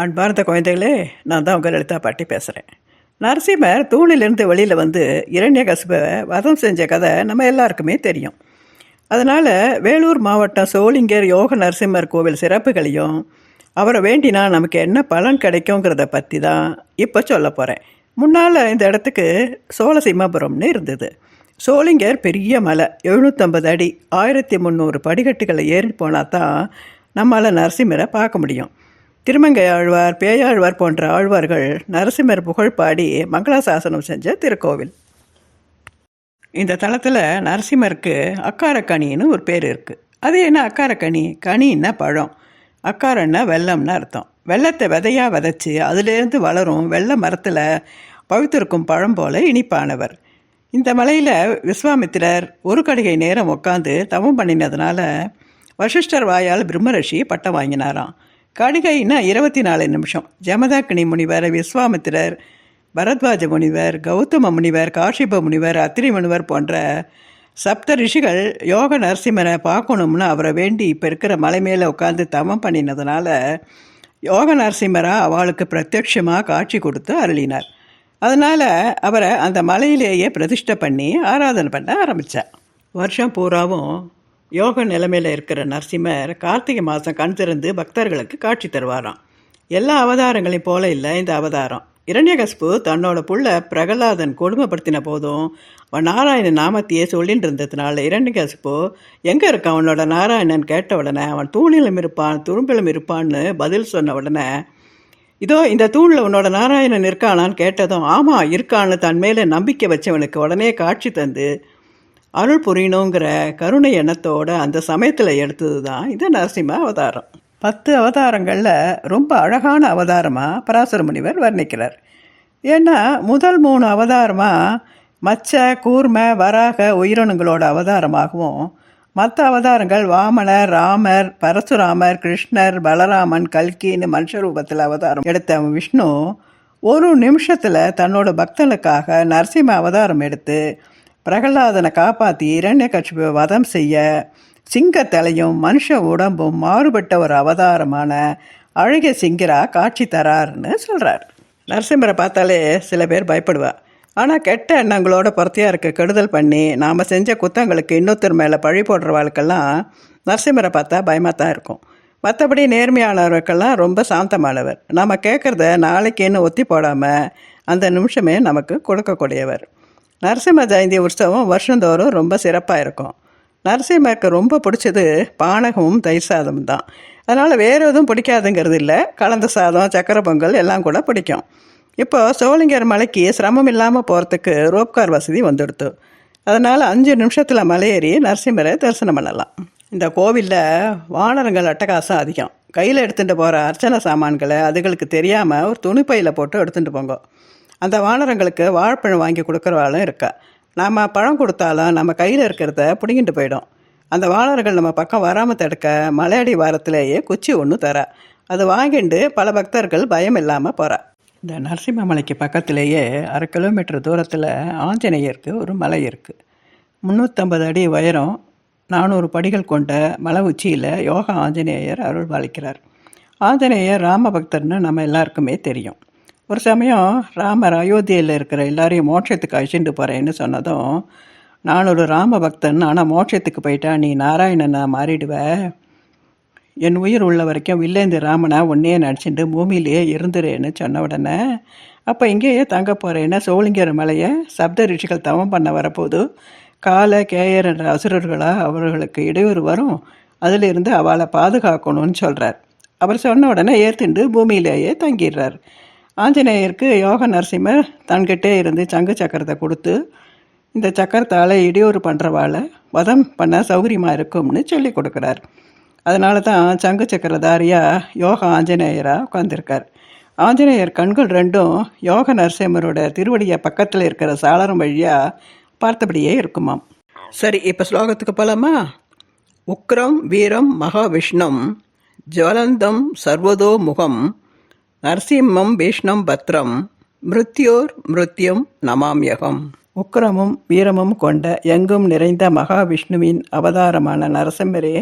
அன்பார்ந்த குழந்தைகளே, நான் தான் உங்கள் லலிதா பாட்டி பேசுகிறேன். நரசிம்மர் தூணிலிருந்து வெளியில் வந்து இரண்யகசிபை வதம் செஞ்ச கதை நம்ம எல்லாருக்குமே தெரியும். அதனால் வேலூர் மாவட்டம் சோளிங்கர் யோக நரசிம்மர் கோவில் சிறப்புகளையும் அவரை வேண்டினா நமக்கு என்ன பலன் கிடைக்குங்கிறத பற்றி தான் இப்போ சொல்ல போகிறேன். முன்னால் இந்த இடத்துக்கு சோழசிம்மபுரம்னு இருந்தது. சோளிங்கர் பெரிய மலை, 750 அடி, 1300 படிக்கட்டுகளை ஏறி போனால் தான் நம்மளால் நரசிம்மரை பார்க்க முடியும். திருமங்கை ஆழ்வார், பேயாழ்வார் போன்ற ஆழ்வார்கள் நரசிம்மர் புகழ் பாடி மங்களாசாசனம் செஞ்ச திருக்கோவில். இந்த தளத்தில் நரசிம்மருக்கு அக்காரக்கனின்னு ஒரு பேர் இருக்குது. அது என்ன அக்காரக்கனி? கனின்னா பழம், அக்காரன்னா வெள்ளம்னு அர்த்தம். வெள்ளத்தை விதையாக விதைச்சி அதுலேருந்து வளரும் வெள்ளை மரத்தில் பழுத்திருக்கும் பழம் போல இனிப்பானவர். இந்த மலையில் விஸ்வாமித்திரர் ஒரு கடிகை நேரம் உட்காந்து தவம் பண்ணினதுனால வசிஷ்டர் வாயால் பிரம்மரிஷி பட்டம் வாங்கினாராம். கடிகைன்னா 24 நிமிஷம். ஜமதாக்கினி முனிவர், விஸ்வாமித்திரர், பரத்வாஜ முனிவர், கௌதம முனிவர், காஷிப முனிவர், அத்திரி முனிவர் போன்ற சப்த ரிஷிகள் யோக நரசிம்மரை பார்க்கணும்னு அவரை வேண்டி இப்போ இருக்கிற மலை மேலே உட்காந்து தவம் பண்ணினதுனால யோக நரசிம்மராக அவளுக்கு பிரத்யட்சமாக காட்சி கொடுத்து அருளினார். அதனால் அவரை அந்த மலையிலேயே பிரதிஷ்டை பண்ணி ஆராதனை பண்ண ஆரம்பித்தார். வருஷம் பூராவும் யோக நிலைமையில் இருக்கிற நரசிம்மர் கார்த்திகை மாதம் கண் திறந்து பக்தர்களுக்கு காட்சி தருவாராம். எல்லா அவதாரங்களையும் போல இல்லை இந்த அவதாரம். இரண்யகசிபு தன்னோட புள்ள பிரகலாதன் கொடுமைப்படுத்தின போதும் அவன் நாராயண நாமத்தையே சொல்லிட்டு இருந்ததுனால இரண்யகசிபு எங்கே இருக்கான் அவனோட நாராயணன் கேட்ட உடனே அவன் தூணிலும் இருப்பான் துரும்பிலும் இருப்பான்னு பதில் சொன்ன உடனே இதோ இந்த தூணில் உன்னோட நாராயணன் இருக்கானான்னு கேட்டதும் ஆமாம் இருக்கான்னு தன் மேலே நம்பிக்கை வச்சவனுக்கு உடனே காட்சி தந்து அருள் புரியணுங்கிற கருணை எண்ணத்தோடு அந்த சமயத்தில் எடுத்தது தான் இந்த நரசிம்ம அவதாரம். 10 அவதாரங்களில் ரொம்ப அழகான அவதாரமாக பராசர முனிவர் வர்ணிக்கிறார். ஏன்னா முதல் 3 அவதாரமாக மச்ச, கூர்ம, வராக உயிரினங்களோட அவதாரமாகவும், மற்ற அவதாரங்கள் வாமனர், ராமர், பரசுராமர், கிருஷ்ணர், பலராமன், கல்கின்னு மனுஷ ரூபத்தில் அவதாரம் எடுத்த விஷ்ணு ஒரு நிமிஷத்தில் தன்னோட பக்தனுக்காக நரசிம்ம அவதாரம் எடுத்து பிரகலாதனை காப்பாற்றி இரண்யகசிபை வதம் செய்ய சிங்கத்தலையும் மனுஷ உடம்பும் மாறுபட்ட ஒரு அவதாரமான அழகிய சிங்கரா காட்சி தராருன்னு சொல்கிறார். நரசிம்மரை பார்த்தாலே சில பேர் பயப்படுவா. ஆனால் கெட்ட எண்ணங்களோட பொறுத்தையாக இருக்க கெடுதல் பண்ணி நாம் செஞ்ச குத்தங்களுக்கு இன்னொருத்தர் மேலே பழி போடுறவாளுக்கெல்லாம் நரசிம்மரை பார்த்தா பயமாக தான் இருக்கும். மற்றபடி நேர்மையானவர்களுக்கெல்லாம் ரொம்ப சாந்தமானவர். நாம் கேட்குறத நாளைக்குன்னு ஒத்தி போடாமல் அந்த நிமிஷமே நமக்கு கொடுக்கக்கூடியவர். நரசிம்ம ஜெயந்தி உற்சவம் வருஷந்தோறும் ரொம்ப சிறப்பாக இருக்கும். நரசிம்மருக்கு ரொம்ப பிடிச்சது பானகமும் தயிர் சாதமும் தான். அதனால் வேறு எதுவும் பிடிக்காதுங்கிறது இல்லை. கலந்த சாதம், சக்கரை பொங்கல் எல்லாம் கூட பிடிக்கும். இப்போ சோளிங்கர் மலைக்கு சிரமம் இல்லாமல் போகிறதுக்கு ரோப்கார் வசதி வந்துடுத்து. அதனால் 5 நிமிஷத்தில் மலையேறி நரசிம்மரை தரிசனம் பண்ணலாம். இந்த கோவிலில் வானரங்கள் அட்டகாசம் அதிகம். கையில் எடுத்துகிட்டு போகிற அர்ச்சனை சாமான்களை அதுகளுக்கு தெரியாமல் ஒரு துணிப்பையில் போட்டு எடுத்துகிட்டு போங்க. அந்த வானரங்களுக்கு வாழைப்பழம் வாங்கி கொடுக்குறவாளும் இருக்கா. நாம் பழம் கொடுத்தாலும் நம்ம கையில் இருக்கிறத பிடிங்கிட்டு போயிடும். அந்த வானரங்கள் நம்ம பக்கம் வராமல் தடுக்க மலையடி வாரத்திலேயே குச்சி ஒன்று தரா. அது வாங்கிட்டு பல பக்தர்கள் பயம் இல்லாமல் போகிறா. இந்த நரசிம்ம மலைக்கு பக்கத்திலேயே 1/2 கிலோமீட்டர் தூரத்தில் ஆஞ்சநேயருக்கு ஒரு மலை இருக்குது. 350 அடி உயரம், 400 படிகள் கொண்ட மலை உச்சியில் யோகா ஆஞ்சநேயர் அருள் பாலிக்கிறார். ஆஞ்சநேயர் ராம பக்தர்னு நம்ம எல்லாருக்குமே தெரியும். ஒரு சமயம் ராமர் அயோத்தியில் இருக்கிற எல்லாரையும் மோட்சத்துக்கு அழிச்சுட்டு போகிறேன்னு சொன்னதும், நான் ஒரு ராம பக்தன், ஆனால் மோட்சத்துக்கு போயிட்டா நீ நாராயணனை மாறிடுவ, என் உயிர் உள்ள வரைக்கும் வில்லேந்து ராமனா உன்னையே நடிச்சுட்டு பூமியிலேயே இருந்துறேன்னு சொன்ன உடனே அப்போ இங்கேயே தங்க போகிறேன்னு சோளிங்கர் மலையை சப்த ரிஷிகள் தவம் பண்ண வரப்போது கால, கேயர் என்ற அசுரர்களாக அவர்களுக்கு இடையூறு வரும், அதிலிருந்து அவளை பாதுகாக்கணும்னு சொல்கிறார். அவர் சொன்ன உடனே ஏற்றுண்டு பூமியிலேயே தங்கிடுறார். ஆஞ்சநேயருக்கு யோக நரசிம்மர் தன்கிட்டே இருந்து சங்கு சக்கரத்தை கொடுத்து இந்த சக்கரத்தால் இடையூறு பண்ணுறவாளை வதம் பண்ண சௌகரியமாக இருக்கும்னு சொல்லி கொடுக்குறார். அதனால தான் சங்கு சக்கரதாரியாக யோக ஆஞ்சநேயராக உட்காந்துருக்கார். ஆஞ்சநேயர் கண்கள் ரெண்டும் யோக நரசிம்மரோட திருவடியை பக்கத்தில் இருக்கிற சாளரம் வழியாக பார்த்தபடியே இருக்குமாம். சரி, இப்போ ஸ்லோகத்துக்கு போகலாமா? உக்ரம் வீரம் மகாவிஷ்ணும் ஜுவலந்தம் சர்வதோ முகம் நரசிம்மம் பீஷ்ணம் பத்ரம் மிருத்யோர் மிருத்யும் நமாம்யகம். உக்கிரமும் வீரமும் கொண்ட எங்கும் நிறைந்த மகாவிஷ்ணுவின் அவதாரமான நரசிம்மரே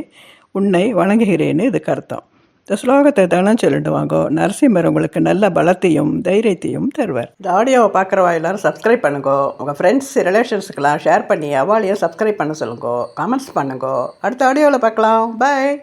உன்னை வணங்குகிறேன்னு இதுக்கு அர்த்தம். இந்த ஸ்லோகத்தை தினம் சொல்லிட்டு வாங்கோ. நரசிம்மர் உங்களுக்கு நல்ல பலத்தையும் தைரியத்தையும் தருவார். இந்த ஆடியோவை பார்க்குறவா எல்லாரும் சப்ஸ்கிரைப் பண்ணுங்கோ. உங்கள் ஃப்ரெண்ட்ஸ் ரிலேஷன்ஸுக்கெல்லாம் ஷேர் பண்ணி அவளையும் சப்ஸ்கிரைப் பண்ண சொல்லுங்கோ. கமெண்ட்ஸ் பண்ணுங்கோ. அடுத்த ஆடியோவில் பார்க்கலாம். பாய்.